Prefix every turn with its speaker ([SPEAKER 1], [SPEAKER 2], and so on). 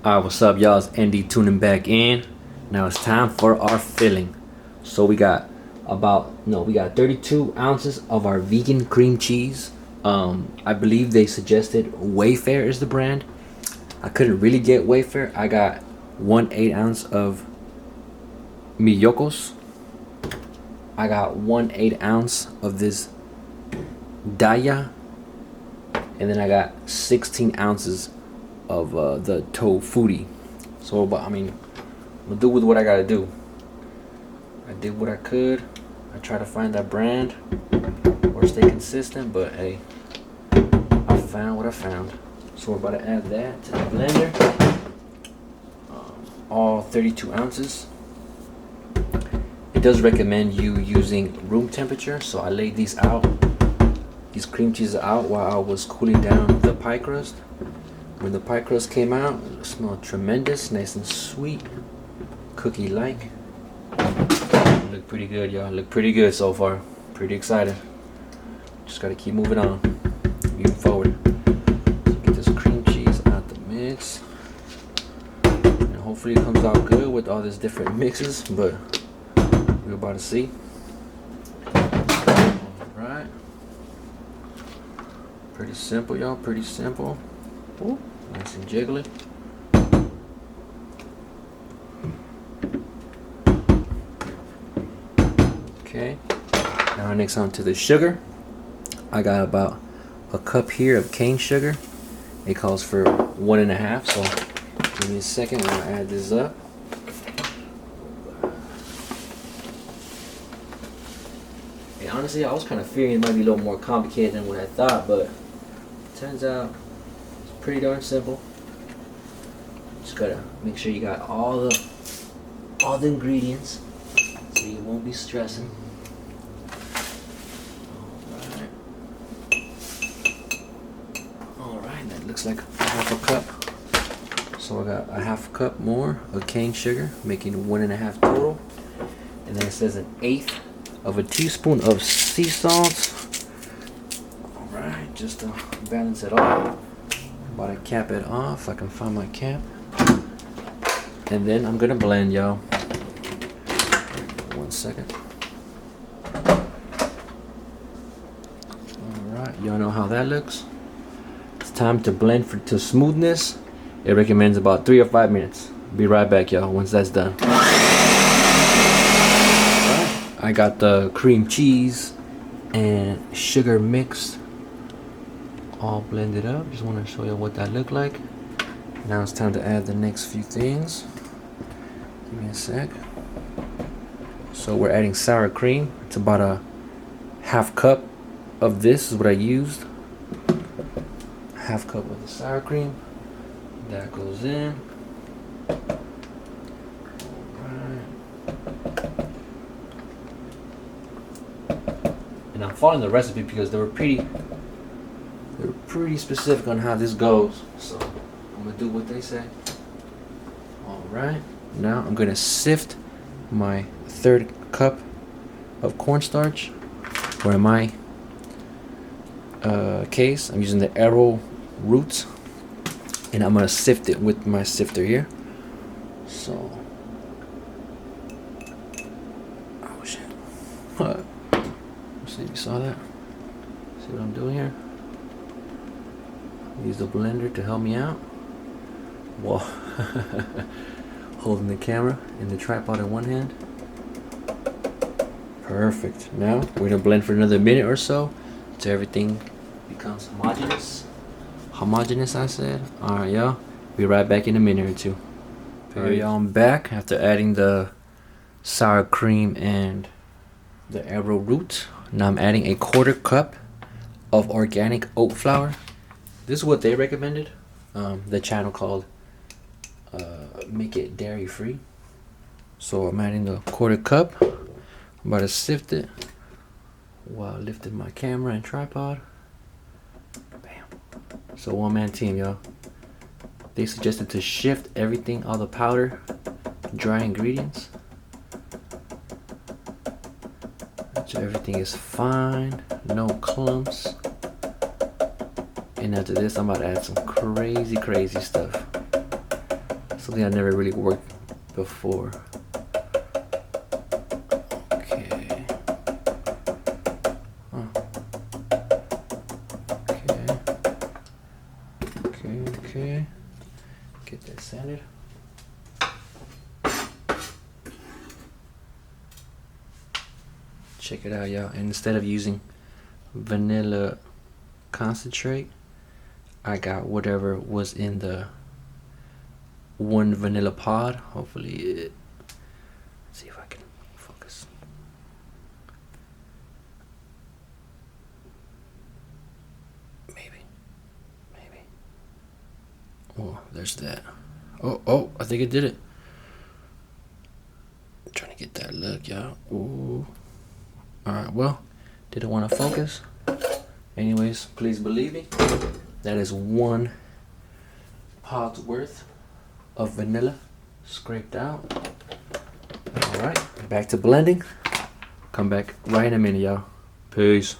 [SPEAKER 1] Alright, what's up, y'all? It's Andy tuning back in. Now it's time for our filling. So we got 32 ounces of our vegan cream cheese. I believe they suggested Wayfair is the brand. I couldn't really get Wayfair. I got 1/8 ounce of Miyokos. I got 1/8 ounce of this Daya. And then I got 16 ounces of the tofuti. So I'm gonna do with what I gotta do. I did what I could. I try to find that brand or stay consistent, but hey, I found what I found. So we're about to add that to the blender. All 32 ounces. It does recommend you using room temperature, so I laid these cream cheeses out while I was cooling down the pie crust. When the pie crust came out, it smelled tremendous, nice and sweet, cookie-like. Look pretty good, y'all. Look pretty good so far. Pretty excited. Just gotta keep moving on, moving forward. So get this cream cheese out the mix, and hopefully it comes out good with all these different mixes. But we're about to see. All right. Pretty simple, y'all. Pretty simple. Ooh, nice and jiggly. Okay, now next on to the sugar. I got about a cup here of cane sugar. It calls for 1.5, so give me a second while I add this up. And honestly, I was kind of fearing it might be a little more complicated than what I thought, but it turns out pretty darn simple. Just gotta make sure you got all the ingredients so you won't be stressing. Alright, that looks like half a cup. So I got a half cup more of cane sugar, making 1.5 total. And then it says 1/8 of a teaspoon of sea salt. Alright, just to balance it off. About to cap it off if I can find my cap. And then I'm gonna blend, y'all. 1 second. Alright, y'all know how that looks. It's time to blend to smoothness. It recommends about 3 or 5 minutes. Be right back, y'all, once that's done. Alright, I got the cream cheese and sugar mixed, all blended up. Just want to show you what that looked like. Now it's time to add the next few things. Give me a sec. So we're adding sour cream. It's about a half cup of this is what I used. Half cup of the sour cream. That goes in. Alright. And I'm following the recipe because they were pretty specific on how this goes, so I'm gonna do what they say. Alright, now I'm gonna sift my 1/3 cup of cornstarch, or in my case I'm using the arrow roots, and I'm gonna sift it with my sifter here. So oh shit. Let's see if you saw that. See what I'm doing here? Use the blender to help me out. Whoa. Holding the camera and the tripod in one hand. Perfect. Now we're gonna blend for another minute or so till everything becomes homogeneous. Homogeneous, I said. Alright, y'all. Be right back in a minute or two. Alright, y'all, I'm back after adding the sour cream and the arrowroot. Now I'm adding 1/4 cup of organic oat flour. This is what they recommended. The channel called Make It Dairy Free. So I'm adding the 1/4 cup. I'm about to sift it while lifting my camera and tripod. Bam. So one-man team, y'all. They suggested to shift everything, all the powder, dry ingredients, so everything is fine, no clumps. And after this, I'm about to add some crazy stuff. Something I never really worked before. Okay. Huh. Okay. Get that sanded. Check it out, y'all. And instead of using vanilla concentrate, I got whatever was in the one vanilla pod. Hopefully it, let's see if I can focus. Maybe. Oh, there's that. Oh, I think it did it. I'm trying to get that look, y'all. Ooh. Alright, well, didn't want to focus. Anyways, please believe me. That is 1 pod's worth of vanilla scraped out. Alright, back to blending. Come back right in a minute, y'all. Peace.